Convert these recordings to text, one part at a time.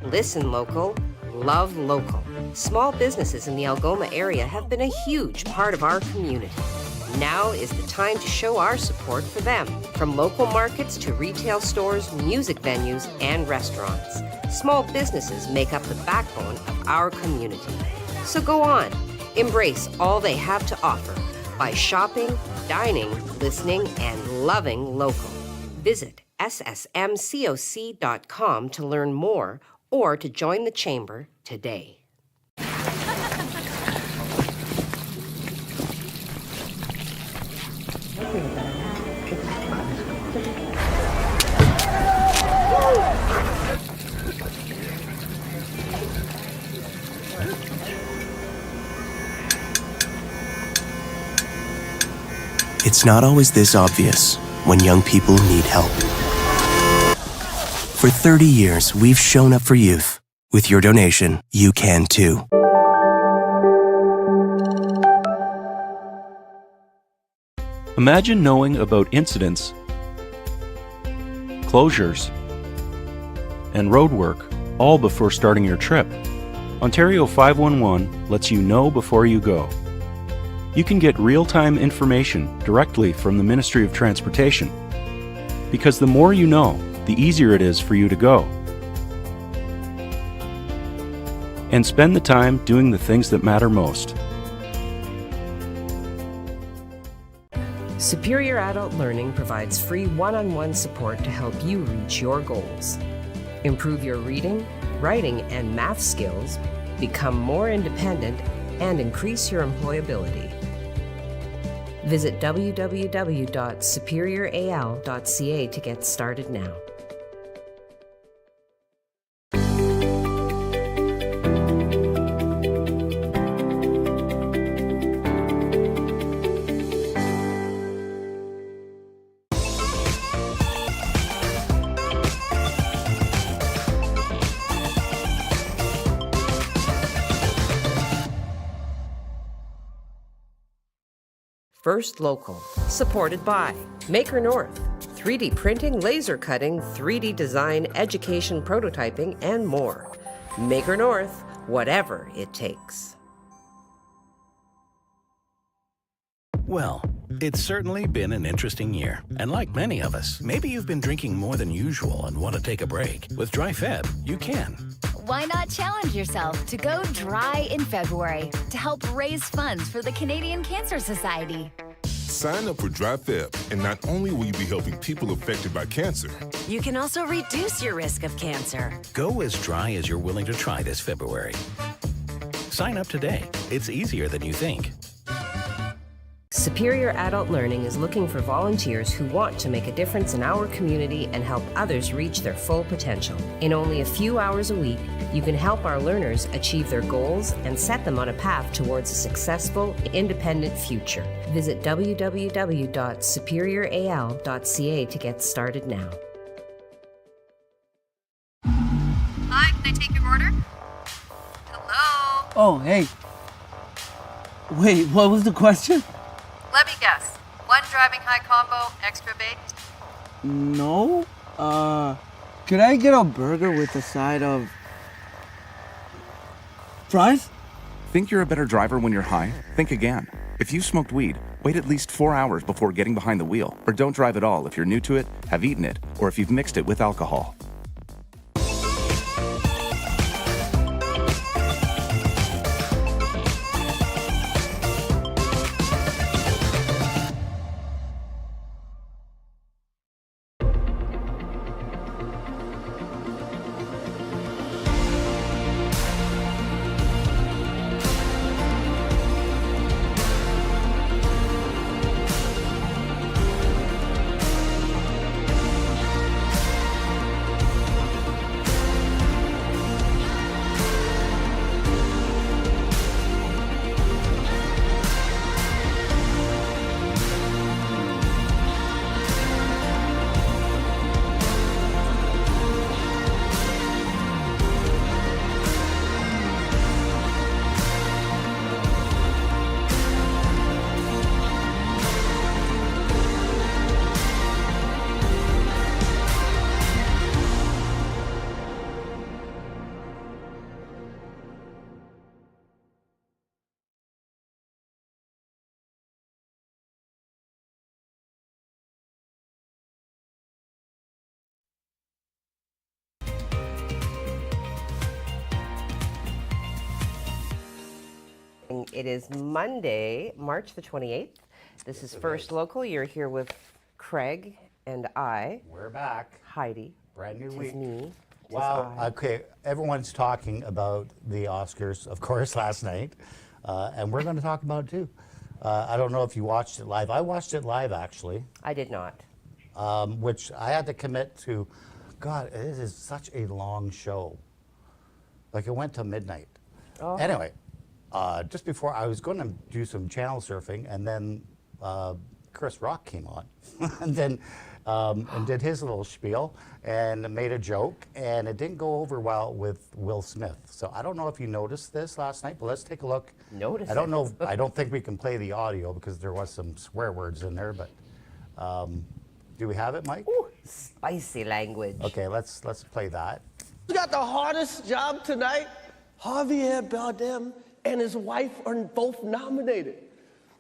Listen local, love local. Small businesses in the Algoma area have been a huge part of our community. Now is the time to show our support for them. From local markets to retail stores, music venues, and restaurants. Small businesses make up the backbone of our community. So go on, embrace all they have to offer by shopping, dining, listening, and loving local. Visit ssmcoc.com to learn more or to join the Chamber today. It's not always this obvious when young people need help. For 30 years, we've shown up for youth. With your donation, you can too. Imagine knowing about incidents, closures, and roadwork all before starting your trip. Ontario 511 lets you know before you go. You can get real-time information directly from the Ministry of Transportation. Because the more you know, the easier it is for you to go. And spend the time doing the things that matter most. Superior Adult Learning provides free one-on-one support to help you reach your goals. Improve your reading, writing, and math skills, become more independent, and increase your employability. Visit www.superioral.ca to get started now. First Local, supported by Maker North, 3D printing, laser cutting, 3D design, education, prototyping, and more. Maker North, whatever it takes. Well, it's certainly been an interesting year. And like many of us, maybe you've been drinking more than usual and want to take a break. With Dry Feb, you can. Why not challenge yourself to go dry in February to help raise funds for the Canadian Cancer Society? Sign up for Dry Feb, and not only will you be helping people affected by cancer, you can also reduce your risk of cancer. Go as dry as you're willing to try this February. Sign up today. It's easier than you think. Superior Adult Learning is looking for volunteers who want to make a difference in our community and help others reach their full potential. In only a few hours a week, you can help our learners achieve their goals and set them on a path towards a successful, independent future. Visit www.superioral.ca to get started now. Hi, can I take your order? Hello? Oh, hey. Wait, what was the question? Let me guess. One driving high combo, extra baked? No. Could I get a burger with a side of fries? Think you're a better driver when you're high? Think again. If you smoked weed, wait at least 4 hours before getting behind the wheel. Or don't drive at all if you're new to it, have eaten it, or if you've mixed it with alcohol. It is Monday, March the 28th. This is First Local. You're here with Craig and I. We're back. Heidi. Brand new Tis week. me. Tis Wow. I. Okay. Everyone's talking about the Oscars, of course, last night, and we're going to talk about it too. I don't know if you watched it live. I watched it live, actually. I did not. Which I had to commit to. God, it is such a long show. Like, it went till midnight. Oh. Anyway, just before I was going to do some channel surfing, and then Chris Rock came on, and then and did his little spiel and made a joke, and it didn't go over well with Will Smith. So I don't know if you noticed this last night, but let's take a look. Notice. I don't know. I don't think we can play the audio because there was some swear words in there, but do we have it, Mike? Ooh, spicy language. Okay, let's play that. Who's got the hardest job tonight? Javier Bardem and his wife are both nominated.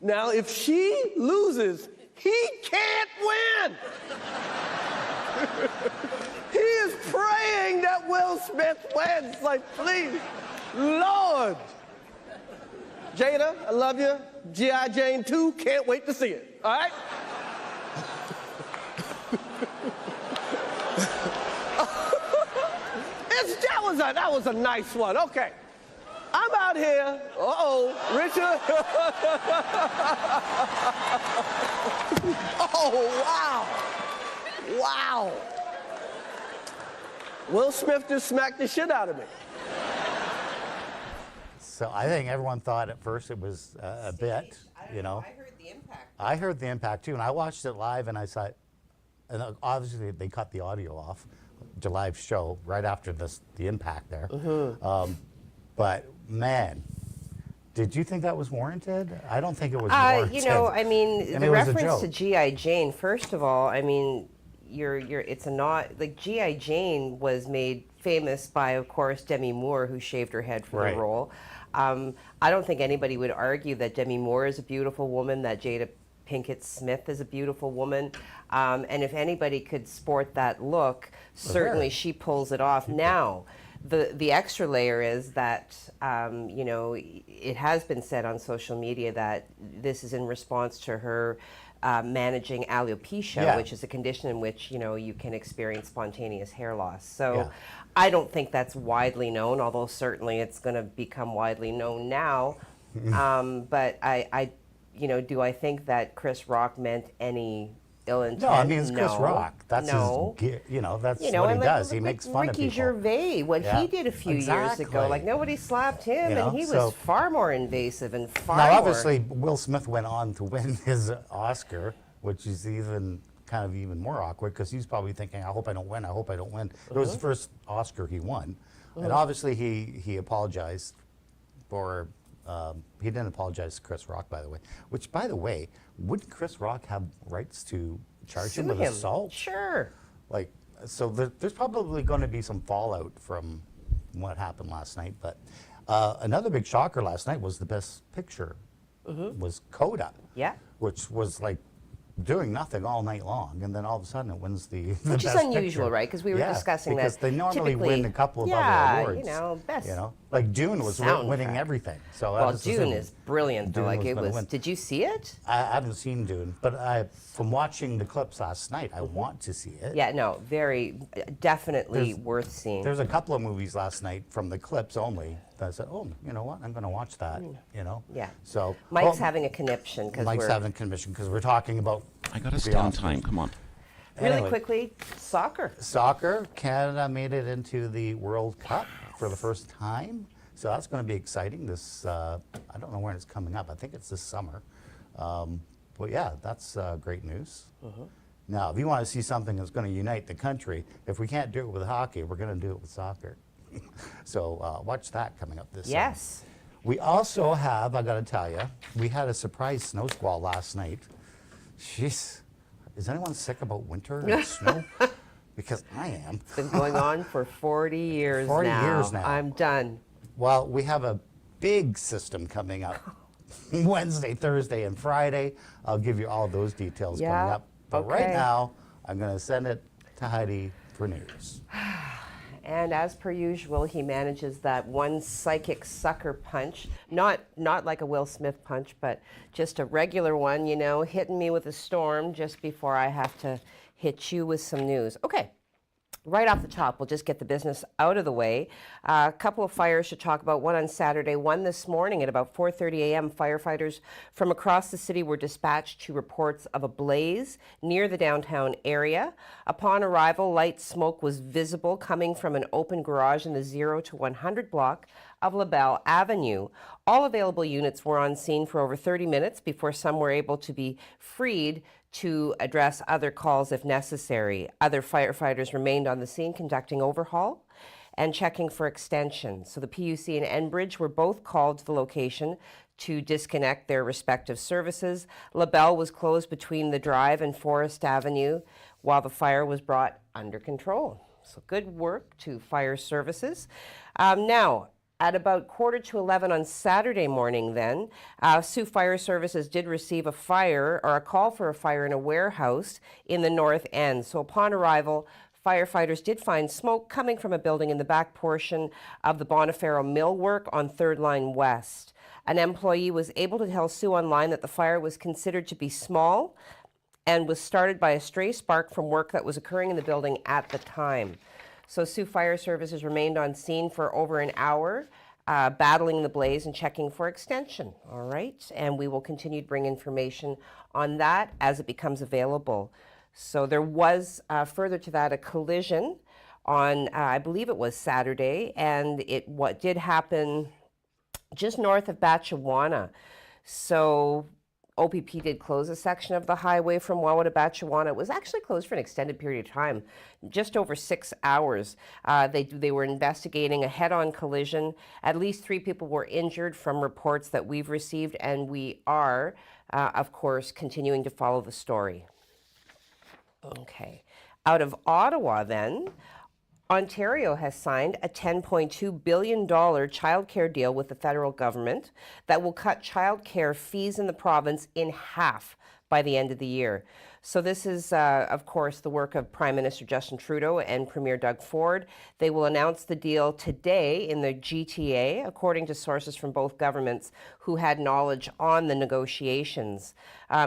Now, if she loses, he can't win. He is praying that Will Smith wins. Like, please, Lord. Jada, I love you. G.I. Jane 2, can't wait to see it. All right? That was a nice one. Okay. I'm out here. Richard. Oh, wow. Wow. Will Smith just smacked the shit out of me. So I think everyone thought at first it was a bit, you know. I heard the impact. I heard the impact too, and I watched it live, and I saw, and obviously they cut the audio off the live show right after the impact there. Mm-hmm. But man, did you think that was warranted? I don't think it was warranted. You know, I mean, And the it was a reference to joke. G.I. Jane, first of all, I mean, it's a not, like, G.I. Jane was made famous by, of course, Demi Moore, who shaved her head for Right. the role. I don't think anybody would argue that Demi Moore is a beautiful woman, that Jada Pinkett Smith is a beautiful woman, and if anybody could sport that look, certainly she pulls it off. Now, the extra layer is that you know, it has been said on social media that this is in response to her managing alopecia, which is a condition in which, you know, you can experience spontaneous hair loss. So I don't think that's widely known, although certainly it's going to become widely known now. But I you know, do I think that Chris Rock meant any ill intent? No, I mean, it's Chris No. Rock. That's No. his, you know, that's You know, what he and does. like He makes fun of Ricky people. Gervais, what he did a few years ago, Exactly. like nobody slapped him, You know, and he so- was far more invasive and far Now, more. obviously, Will Smith went on to win his Oscar, which is even more awkward because he's probably thinking, I hope I don't win, I hope I don't win. It was the first Oscar he won. And obviously he apologized for, he didn't apologize to Chris Rock, by the way, which, by the way, wouldn't Chris Rock have rights to charge him with assault? Sure. Like, so there's probably going to be some fallout from what happened last night. But another big shocker last night was the Best Picture was Coda. Yeah. Which was like doing nothing all night long, and then all of a sudden it wins the Which is Best unusual, Picture. right? Because we were discussing because that. they normally typically, win a couple of other awards. you know, best. You know, like Dune was winning soundtrack. everything. So Well, Dune is brilliant. Though. Dune Like was it gonna was. win. Did you see it? I haven't seen Dune, but from watching the clips last night, I want to see it. Yeah, no, definitely worth seeing. There's a couple of movies last night from the clips only that I said, oh, you know what, I'm going to watch that, you know? Yeah. So Mike's having a conniption because Mike's having a conniption because we're talking about I got to the stay on Oscars. time. Come on. Really Anyway. quickly, soccer. Soccer, Canada made it into the World Cup for the first time. So that's going to be exciting. This, I don't know when it's coming up. I think it's this summer. But yeah, that's great news. Now, if you want to see something that's going to unite the country, if we can't do it with hockey, we're going to do it with soccer. So watch that coming up this summer. Yes. We also have, I got to tell you, we had a surprise snow squall last night. Jeez, is anyone sick about winter and snow? Because I am. It's been going on for 40 years 40 now. years now. I'm done. Well, we have a big system coming up Wednesday, Thursday, and Friday. I'll give you all those details coming up. But right okay. now, I'm going to send it to Heidi for news. And as per usual, he manages that one psychic sucker punch. Not like a Will Smith punch, but just a regular one, you know, hitting me with a storm just before I have to hit you with some news. Okay. Right off the top, we'll just get the business out of the way. A couple of fires to talk about, one on Saturday, one this morning at about 4:30 a.m. Firefighters from across the city were dispatched to reports of a blaze near the downtown area. Upon arrival, light smoke was visible coming from an open garage in the 0 to 100 block of LaBelle Avenue. All available units were on scene for over 30 minutes before some were able to be freed to address other calls if necessary. Other firefighters remained on the scene conducting overhaul and checking for extension. So the PUC and Enbridge were both called to the location to disconnect their respective services. LaBelle was closed between the Drive and Forest Avenue while the fire was brought under control. So good work to fire services. Now, at about 10:45 on Saturday morning then, Sault Fire Services did receive a fire or a call for a fire in a warehouse in the north end. So upon arrival, firefighters did find smoke coming from a building in the back portion of the Bonifacio Millwork on 3rd Line West. An employee was able to tell Sault Online that the fire was considered to be small and was started by a stray spark from work that was occurring in the building at the time. So Sault Fire Services remained on scene for over an hour, battling the blaze and checking for extension. All right, and we will continue to bring information on that as it becomes available. So there was, further to that, a collision on, I believe it was Saturday, and what did happen just north of Batchewana. So OPP did close a section of the highway from Wawa to Batchewana. It was actually closed for an extended period of time, just over 6 hours. They were investigating a head-on collision. At least 3 people were injured from reports that we've received, and we are, of course, continuing to follow the story. Okay. Out of Ottawa, then, Ontario has signed a $10.2 billion childcare deal with the federal government that will cut childcare fees in the province in half by the end of the year. So this is, of course, the work of Prime Minister Justin Trudeau and Premier Doug Ford. They will announce the deal today in the GTA, according to sources from both governments who had knowledge on the negotiations.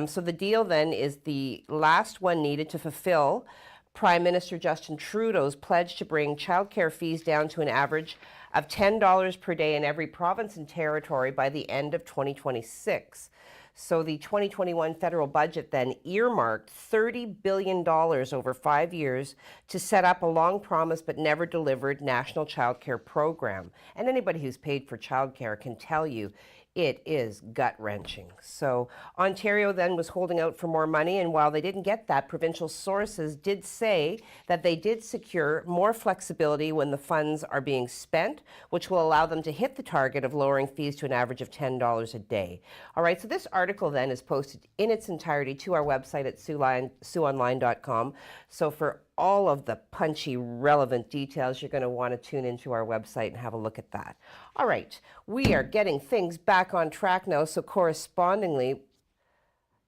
So the deal then is the last one needed to fulfill Prime Minister Justin Trudeau's pledge to bring childcare fees down to an average of $10 per day in every province and territory by the end of 2026. So the 2021 federal budget then earmarked $30 billion over 5 years to set up a long-promised but never delivered national childcare program. And anybody who's paid for childcare can tell you it is gut-wrenching. So Ontario then was holding out for more money, and while they didn't get that, provincial sources did say that they did secure more flexibility when the funds are being spent, which will allow them to hit the target of lowering fees to an average of $10 a day. All right, so this article then is posted in its entirety to our website at SaultOnline.com. So for all of the punchy, relevant details, you're going to want to tune into our website and have a look at that. All right, we are getting things back on track now, so correspondingly,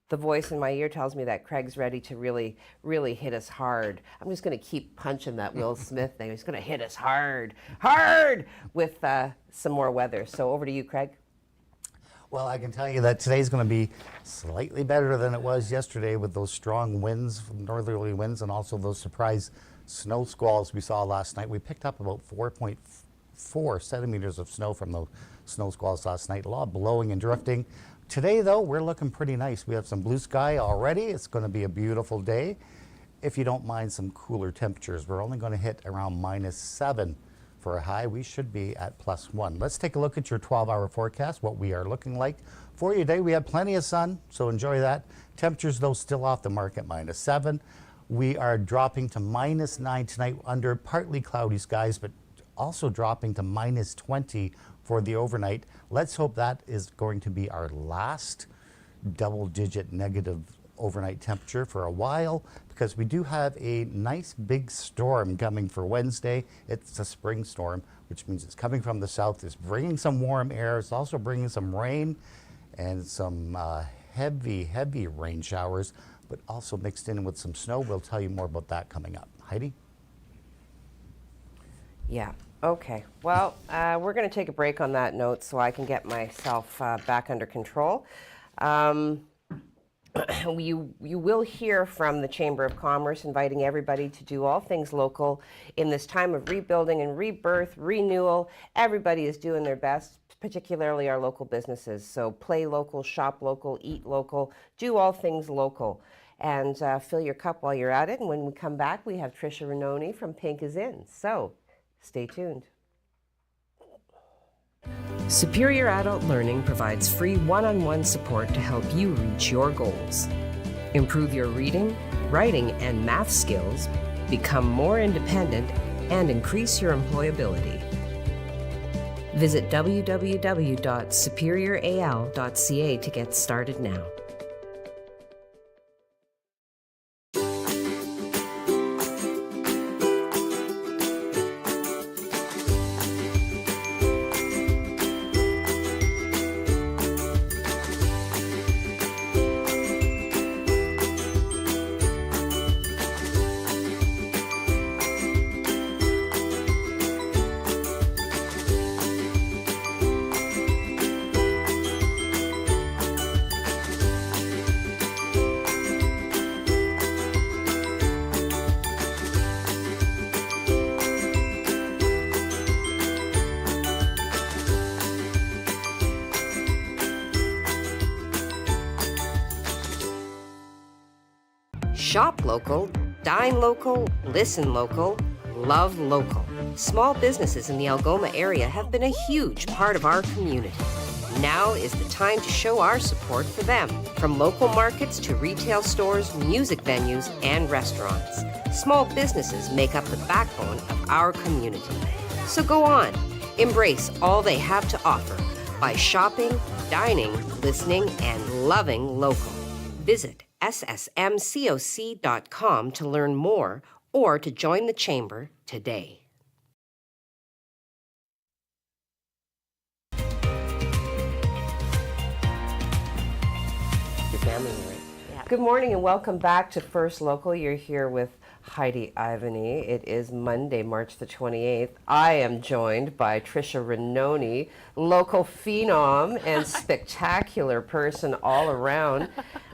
the voice in my ear tells me that Craig's ready to really, really hit us hard. I'm just going to keep punching that Will Smith thing. He's going to hit us hard, with some more weather. So over to you, Craig. Well, I can tell you that today's going to be slightly better than it was yesterday with those strong winds, northerly winds, and also those surprise snow squalls we saw last night. We picked up about 4.4 centimeters of snow from those snow squalls last night. A lot of blowing and drifting. Today, though, we're looking pretty nice. We have some blue sky already. It's going to be a beautiful day. If you don't mind some cooler temperatures, we're only going to hit around -7. For a high, we should be at +1. Let's take a look at your 12-hour forecast, what we are looking like. For you today, we have plenty of sun, so enjoy that. Temperatures, though, still off the mark at -7. We are dropping to -9 tonight under partly cloudy skies, but also dropping to -20 for the overnight. Let's hope that is going to be our last double-digit negative overnight temperature for a while, because we do have a nice big storm coming for Wednesday. It's a spring storm, which means it's coming from the south. It's bringing some warm air. It's also bringing some rain and some heavy rain showers, but also mixed in with some snow. We'll tell you more about that coming up. Heidi? Yeah. Okay. Well, we're going to take a break on that note so I can get myself back under control. You will hear from the Chamber of Commerce inviting everybody to do all things local in this time of rebuilding and rebirth, renewal. Everybody is doing their best, particularly our local businesses. So play local, shop local, eat local, do all things local. And fill your cup while you're at it. And when we come back, we have Trish Rainone from Pink is In. So stay tuned. Superior Adult Learning provides free one-on-one support to help you reach your goals. Improve your reading, writing, and math skills, become more independent, and increase your employability. Visit www.superioral.ca to get started now. Shop local, dine local, listen local, love local. Small businesses in the Algoma area have been a huge part of our community. Now is the time to show our support for them, from local markets to retail stores, music venues, and restaurants. Small businesses make up the backbone of our community. So go on, embrace all they have to offer by shopping, dining, listening, and loving local. Visit ssmcoc.com to learn more or to join the Chamber today. Your family, right? Yeah. Good morning and welcome back to First Local. You're here with Heidi Ivany. It is Monday, March the 28th. I am joined by Trish Rainone, local phenom and spectacular person all around.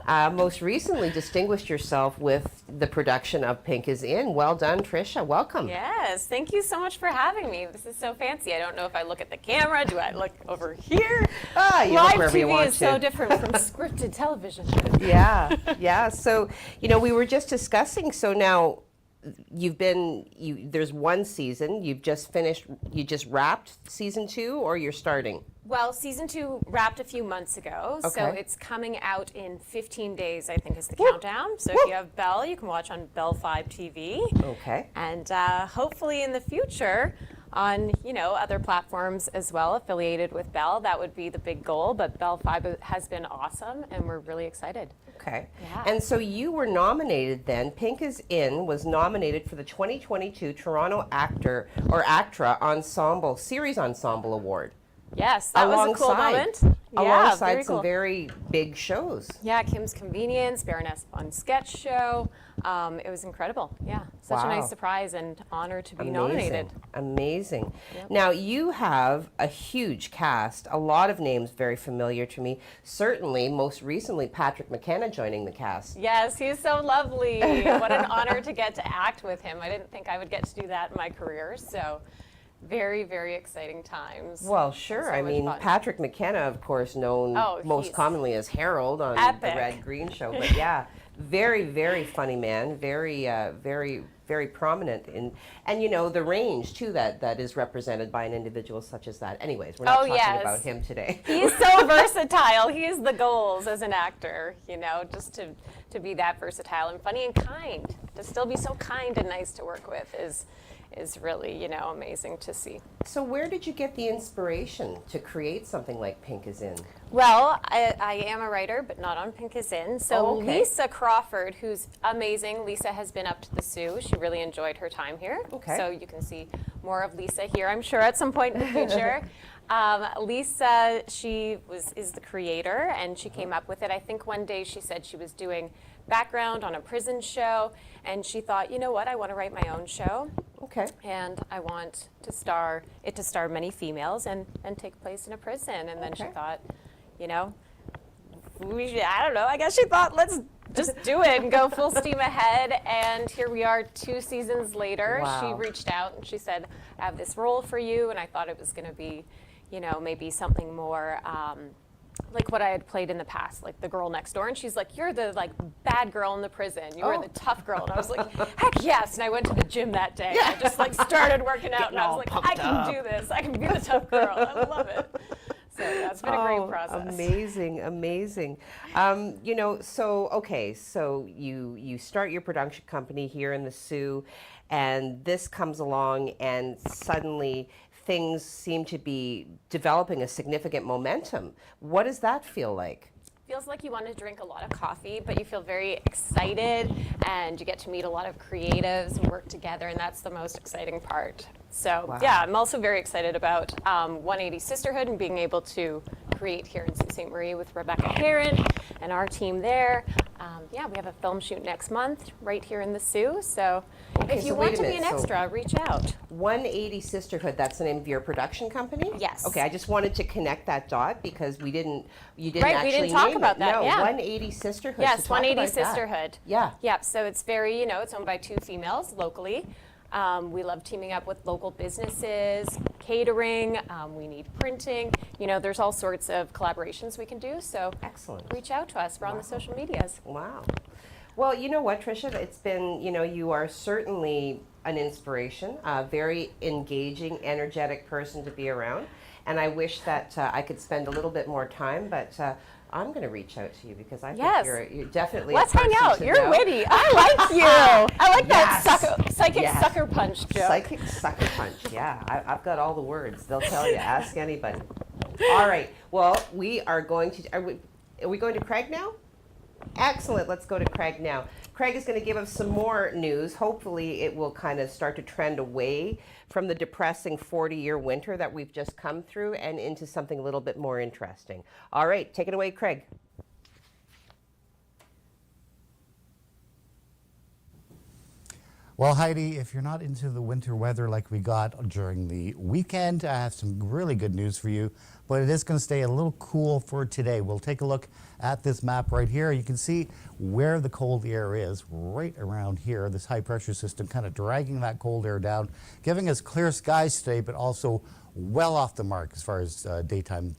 Most recently distinguished yourself with the production of Pink is In. Well done, Tricia. Welcome. Yes, thank you so much for having me. This is so fancy. I don't know if I look at the camera. Do I look over here? You Live look wherever TV you want is to. so different from scripted television. Yeah. So, we were just discussing, so now there's one season, you've just finished, you just wrapped season 2, or you're starting? Well, season 2 wrapped a few months ago, so it's coming out in 15 days, I think, is the countdown. So if you have Bell, you can watch on Bell 5 TV. Okay. And hopefully in the future on, other platforms as well, affiliated with Bell. That would be the big goal, but Bell 5 has been awesome, and we're really excited. Okay. Yeah. And so you were nominated then, Pink is In was nominated for the 2022 Toronto Actor or ACTRA Ensemble, Series Ensemble Award. Yes, that was a cool moment. Alongside very some cool. very big shows. Yeah, Kim's Convenience, Baroness Fun Sketch Show. It was incredible. Yeah, such a nice surprise and honor to be nominated. Amazing. Yep. Now, you have a huge cast, a lot of names very familiar to me. Certainly, most recently, Patrick McKenna joining the cast. Yes, he's so lovely. What an honor to get to act with him. I didn't think I would get to do that in my career, so very, very exciting times. Well, sure. So I mean, fun. Patrick McKenna, of course, known most commonly as Harold on epic. the Red Green Show. But yeah, very, very funny man. Very, very prominent. And the range, too, that is represented by an individual such as that. Anyways, we're not talking about him today. He's so versatile. He is the goals as an actor, just to be that versatile and funny and kind. To still be so kind and nice to work with is really, amazing to see. So where did you get the inspiration to create something like Pink is In? Well, I am a writer, but not on Pink is In. So Lisa Crawford, who's amazing. Lisa has been up to the Sioux. She really enjoyed her time here. Okay. So you can see more of Lisa here, I'm sure, at some point in the future. Lisa, is the creator, and she came up with it. I think one day she said she was doing background on a prison show, and she thought, you know what, I want to write my own show. Okay. And I want to star many females and take place in a prison. And then she thought, you know, I don't know, I guess she thought, let's just do it and go full steam ahead. And here we are 2 seasons later. Wow. She reached out and she said, I have this role for you. And I thought it was going to be, you know, maybe something more like what I had played in the past, like the girl next door. And she's like, you're the like bad girl in the prison. You were the tough girl. And I was like, heck yes. And I went to the gym that day. I just like started working out and I was like, I can do this. I can be the tough girl. I love it. So yeah, it's been a great process. Amazing, amazing. You know, so you start your production company here in the Sioux, and this comes along, and suddenly things seem to be developing a significant momentum. What does that feel like? Feels like you want to drink a lot of coffee, but you feel very excited, and you get to meet a lot of creatives and work together, and that's the most exciting part. So yeah, I'm also very excited about 180 Sisterhood and being able to create here in Sault Ste. Marie with Rebecca Heron and our team there. Yeah, we have a film shoot next month right here in the Sioux. So if you want to be an extra, reach out. 180 Sisterhood, that's the name of your production company? Yes. Okay, I just wanted to connect that dot because you didn't we actually didn't talk name about it. that. No, yeah. 180 Sisterhood. Yes, so 180 Sisterhood. That. Yeah. Yep. So it's very, you know, it's owned by 2 females locally. We love teaming up with local businesses, catering. We need printing. You know, there's all sorts of collaborations we can do. So excellent. Reach out to us. We're on the social medias. Wow. Well, you know what, Tricia? It's been, you know, you are certainly an inspiration, a very engaging, energetic person to be around. And I wish that I could spend a little bit more time, but I'm going to reach out to you because I think you're definitely Let's a hang person out. to You're know. witty. I like you. I like that psychic sucker punch joke. Psychic sucker punch, yeah. I've got all the words. They'll tell you. Ask anybody. All right. Well, we are going to, are we going to Craig now? Excellent. Let's go to Craig now. Craig is going to give us some more news. Hopefully it will kind of start to trend away from the depressing 40-year winter that we've just come through and into something a little bit more interesting. All right, take it away, Craig. Well, Heidi, if you're not into the winter weather like we got during the weekend, I have some really good news for you, but it is going to stay a little cool for today. We'll take a look at this map right here. You can see where the cold air is right around here. This high pressure system kind of dragging that cold air down, giving us clear skies today, but also well off the mark as far as daytime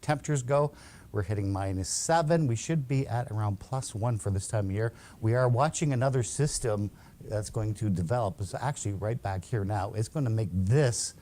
temperatures go. We're hitting -7. We should be at around +1 for this time of year. We are watching another system that's going to develop. It's actually right back here now. It's going to make this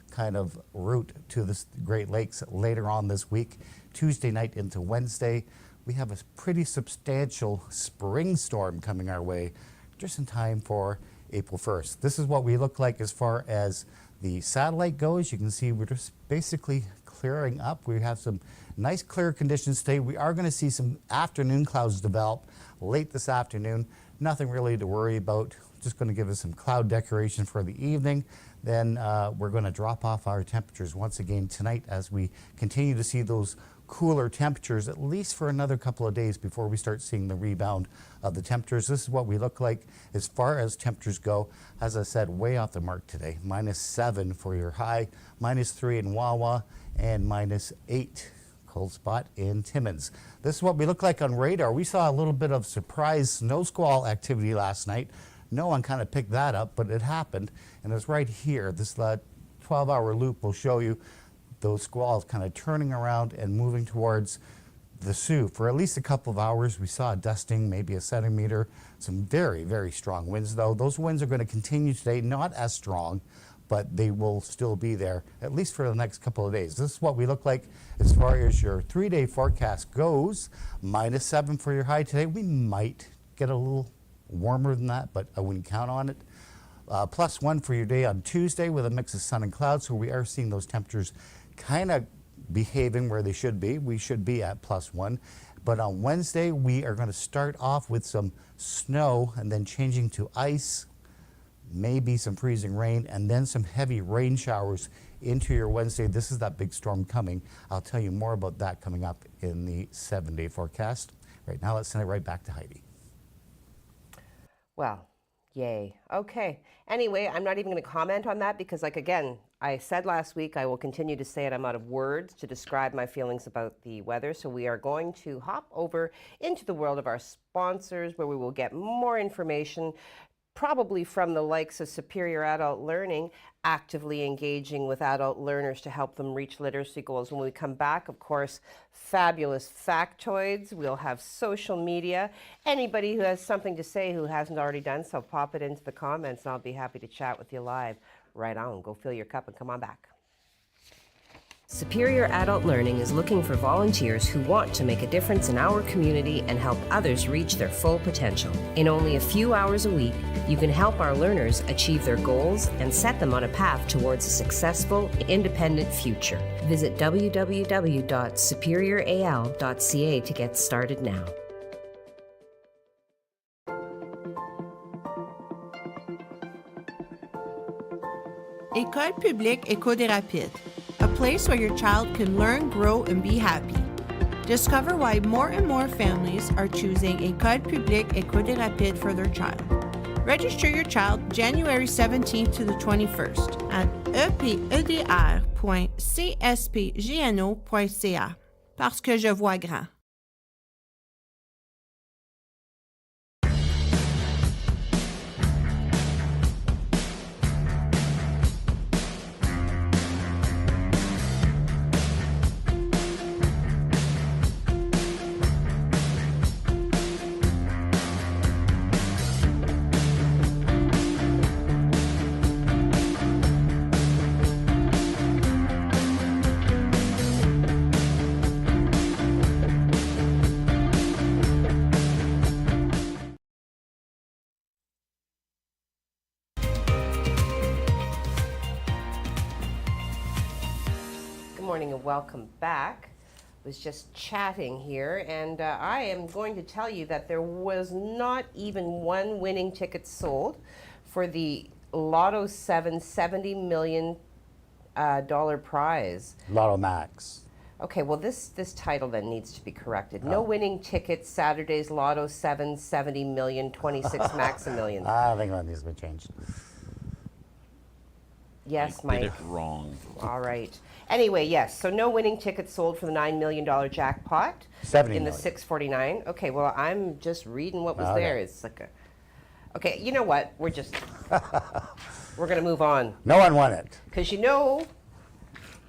kind of route to the Great Lakes later on this week, Tuesday night into Wednesday. We have a pretty substantial spring storm coming our way just in time for April 1st. This is what we look like as far as the satellite goes. You can see we're just basically clearing up. We have some nice clear conditions today. We are going to see some afternoon clouds develop late this afternoon. Nothing really to worry about. Just going to give us some cloud decoration for the evening. Then we're going to drop off our temperatures once again tonight as we continue to see those cooler temperatures at least for another couple of days before we start seeing the rebound of the temperatures. This is what we look like as far as temperatures go. As I said, way off the mark today. -7 for your high, -3 in Wawa, and -8 cold spot in Timmins. This is what we look like on radar. We saw a little bit of surprise snow squall activity last night. No one kind of picked that up, but it happened, and it's right here. This 12-hour loop will show you those squalls kind of turning around and moving towards the Sioux. For at least a couple of hours, we saw a dusting, maybe a centimeter. Some very, very strong winds, though. Those winds are going to continue today, not as strong, but they will still be there, at least for the next couple of days. This is what we look like as far as your 3-day forecast goes. -7 for your high today. We might get a little warmer than that, but I wouldn't count on it. +1 for your day on Tuesday with a mix of sun and clouds, so we are seeing those temperatures kind of behaving where they should be. We should be at +1. But on Wednesday, we are going to start off with some snow and then changing to ice, maybe some freezing rain, and then some heavy rain showers into your Wednesday. This is that big storm coming. I'll tell you more about that coming up in the 7-day forecast. Right now, let's send it right back to Heidi. Well, yay. Okay. Anyway, I'm not even going to comment on that because, like, again, I said last week, I will continue to say it. I'm out of words to describe my feelings about the weather. So we are going to hop over into the world of our sponsors where we will get more information, probably from the likes of Superior Adult Learning, actively engaging with adult learners to help them reach literacy goals. When we come back, of course, fabulous factoids. We'll have social media. Anybody who has something to say who hasn't already done so, pop it into the comments and I'll be happy to chat with you live. Right on. Go fill your cup and come on back. Superior Adult Learning is looking for volunteers who want to make a difference in our community and help others reach their full potential. In only a few hours a week, you can help our learners achieve their goals and set them on a path towards a successful, independent future. Visit www.superioral.ca to get started now. École publique Éco des Rapides, a place where your child can learn, grow, and be happy. Discover why more and more families are choosing École publique Éco des Rapides for their child. Register your child January 17th to the 21st at epedr.cspgno.ca. Parce que je vois grand. Good morning and welcome back. I was just chatting here, and I am going to tell you that there was not even one winning ticket sold for the Lotto 7 $70 million prize. Lotto Max. Okay, well this title then needs to be corrected. No winning tickets, Saturday's Lotto 7 $70 million 26 Maximillion. I think that needs to be changed. Yes, I Mike. did it wrong. All right. Anyway, yes. So no winning tickets sold for the $9 million jackpot 70 in the million. 649. Okay. Well, I'm just reading what was Okay. there. It's like a. Okay. You know what? We're gonna move on. No one won it. Because you know,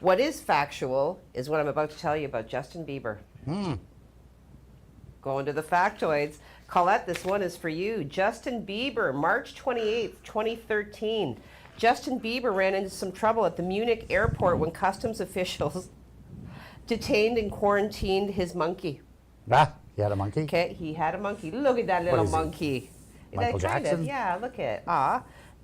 what is factual is what I'm about to tell you about Justin Bieber. Going to the factoids. Colette, this one is for you. Justin Bieber, March 28th, 2013. Justin Bieber ran into some trouble at the Munich airport when customs officials detained and quarantined his monkey. Ah, he had a monkey? Okay, he had a monkey. Look at that little monkey. Michael Jackson? Yeah, look at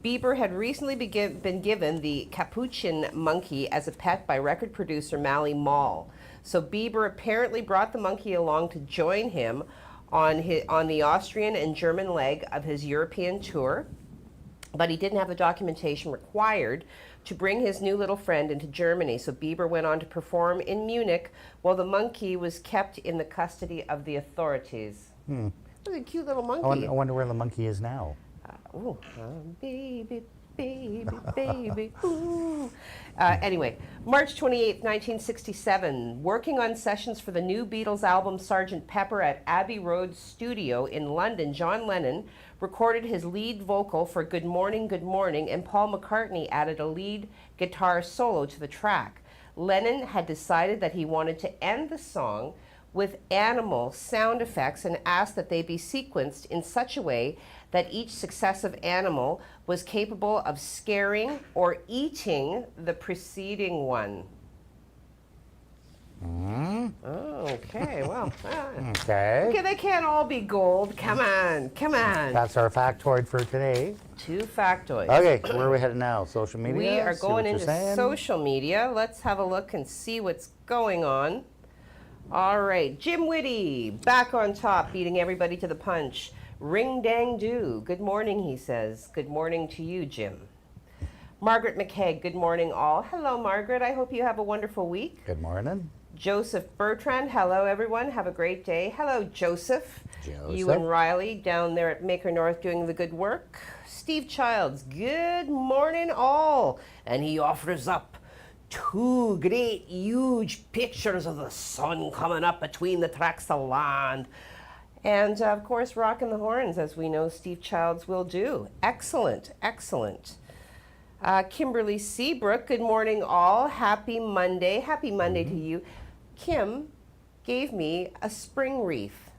Bieber had recently been given the capuchin monkey as a pet by record producer Mally Mall. So Bieber apparently brought the monkey along to join him on the Austrian and German leg of his European tour. But he didn't have the documentation required to bring his new little friend into Germany. So Bieber went on to perform in Munich while the monkey was kept in the custody of the authorities. It was a cute little monkey. I wonder where the monkey is now. Baby, baby, baby, ooh. Anyway, March 28th, 1967, working on sessions for the new Beatles album Sgt. Pepper at Abbey Road Studio in London, John Lennon recorded his lead vocal for Good Morning, and Paul McCartney added a lead guitar solo to the track. Lennon had decided that he wanted to end the song with animal sound effects and asked that they be sequenced in such a way that each successive animal was capable of scaring or eating the preceding one. Okay, well. Okay, they can't all be gold. Come on. That's our factoid for today. 2 factoids. Okay, where are we headed now? Social media? We are See going what you're into saying? social media. Let's have a look and see what's going on. All right, Jim Whitty, back on top, beating everybody to the punch. Ring dang do. Good morning, he says. Good morning to you, Jim. Margaret McKegg, good morning all. Hello, Margaret. I hope you have a wonderful week. Good morning. Joseph Bertrand, hello everyone. Have a great day. Hello, Joseph. Joseph. Ewan Riley down there at Maker North doing the good work. Steve Childs, good morning all. And he offers up 2 great huge pictures of the sun coming up between the tracts of land. And of course, rocking the horns, as we know Steve Childs will do. Excellent, excellent. Kimberly Seabrook, good morning all. Happy Monday. Happy Monday to you. Kim gave me a spring wreath.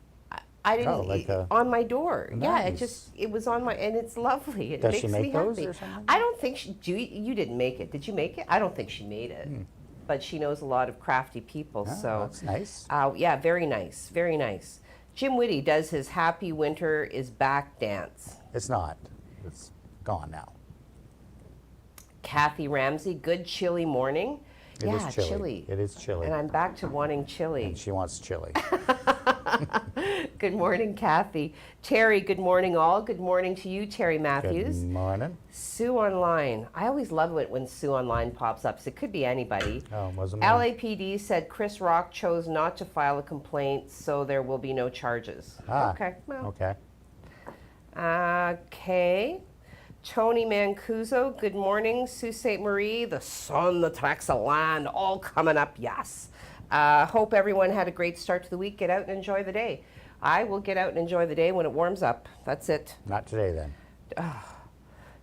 I didn't on my door. Nice. Yeah, it was on my, and it's lovely. It Does makes she make me those happy. or something? I don't think you didn't make it. Did you make it? I don't think she made it. But she knows a lot of crafty people. Oh, so that's nice. Yeah, very nice. Very nice. Jim Whitty does his Happy Winter is Back dance. It's not. It's gone now. Kathy Ramsey, good chilly morning. It is chilly. It is chilly. And I'm back to wanting chili. And she wants chili. Good morning, Kathy. Terry, good morning all. Good morning to you, Terry Matthews. Good morning. Sue Online. I always love it when Sue Online pops up. So it could be anybody. Oh, it wasn't me. LAPD said Chris Rock chose not to file a complaint, so there will be no charges. Okay. Well. Okay. Okay. Tony Mancuso, good morning. Sault Ste. Marie, the sun, the tracts of land, all coming up, yes. Hope everyone had a great start to the week. Get out and enjoy the day. I will get out and enjoy the day when it warms up. That's it. Not today, then.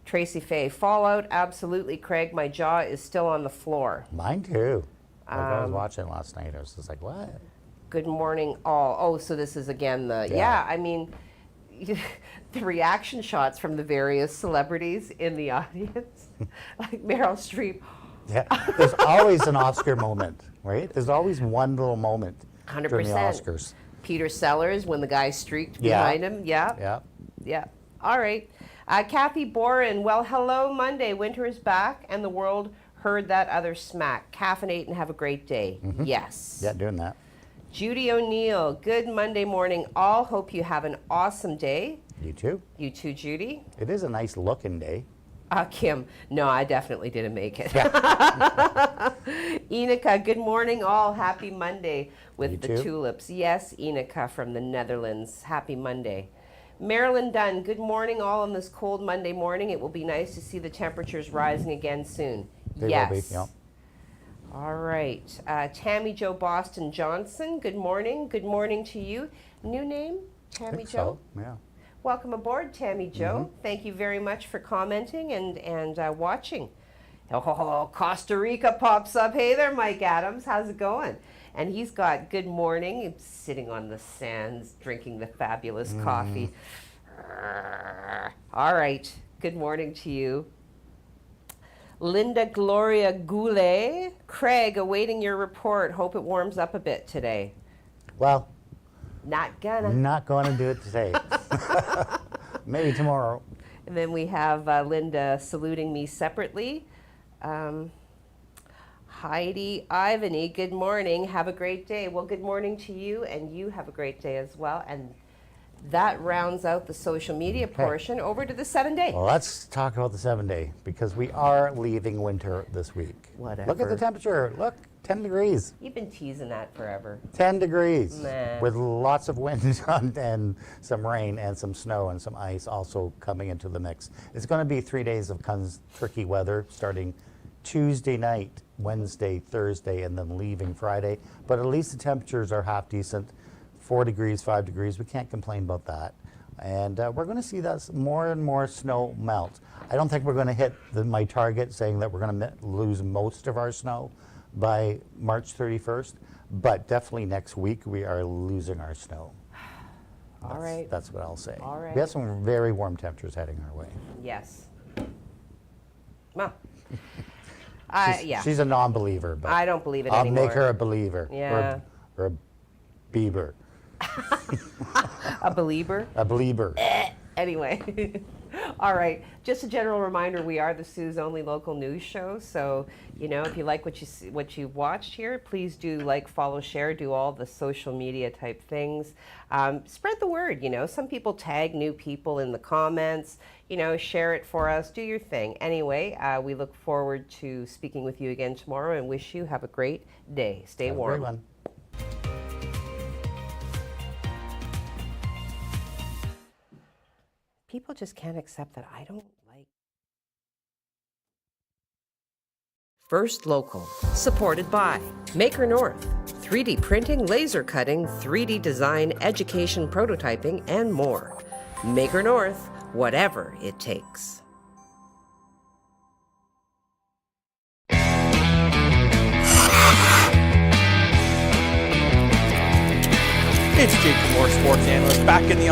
Tracy Fay, fallout, absolutely, Craig. My jaw is still on the floor. Mine too. I was watching last night. I was just like, what? Good morning, all. Oh, so this is again the, I mean, the reaction shots from the various celebrities in the audience, like Meryl Streep. Yeah, there's always an Oscar moment, right? There's always one little moment 100%. during the Oscars. Peter Sellers, when the guy streaked behind him. Yeah. All right. Kathy Boren, well, hello, Monday. Winter is back, and the world heard that other smack. Caffeinate and have a great day. Yes. Yeah, doing that. Judy O'Neill, good Monday morning, all. Hope you have an awesome day. You too. You too, Judy. It is a nice looking day. Kim, no, I definitely didn't make it. Yeah. Enika, good morning, all. Happy Monday with You the too. tulips. Yes, Enika from the Netherlands. Happy Monday. Marilyn Dunn, good morning, all on this cold Monday morning. It will be nice to see the temperatures rising again soon. They yes. will be, yeah. All right. Tammy Jo Boston Johnson, good morning. Good morning to you. New name, Tammy Jo? So, yeah. Welcome aboard, Tammy Jo. Thank you very much for commenting and watching. Oh, Costa Rica pops up. Hey there, Mike Adams. How's it going? And he's got good morning. He's sitting on the sands, drinking the fabulous coffee. All right. Good morning to you. Linda Gloria Goulet. Craig, awaiting your report. Hope it warms up a bit today. Well, not gonna do it today. Maybe tomorrow. And then we have Linda saluting me separately. Heidi Ivany, good morning. Have a great day. Well, good morning to you, and you have a great day as well. And that rounds out the social media portion. Over to the 7-day. Well, let's talk about the 7-day, because we are leaving winter this week. Whatever. Look at the temperature. Look, 10 degrees. You've been teasing that forever. 10 degrees. Nah. With lots of wind and some rain and some snow and some ice also coming into the mix. It's going to be 3 days of tricky weather starting Tuesday night, Wednesday, Thursday, and then leaving Friday. But at least the temperatures are half decent. 4 degrees, 5 degrees. We can't complain about that. And we're going to see that more and more snow melt. I don't think we're going to hit my target saying that we're going to lose most of our snow by March 31st, but definitely next week we are losing our snow. All right. That's what I'll say. All right. We have some very warm temperatures heading our way. Yes. Well, She's a non-believer, but I don't believe it I'll anymore. make her a believer. Yeah. Or a Bieber. A believer? A believer. Anyway, all right. Just a general reminder: we are the Sioux's only local news show. So, if you like what you watched here, please do like, follow, share, do all the social media type things. Spread the word. Some people tag new people in the comments. Share it for us. Do your thing. Anyway, we look forward to speaking with you again tomorrow, and wish you have a great day. Stay warm. Have a great one. people just can't accept that I don't like. First Local, supported by Maker North, 3D printing, laser cutting, 3D design, education, prototyping, and more. Maker North, whatever it takes. It's Jake, more sports analyst, back in the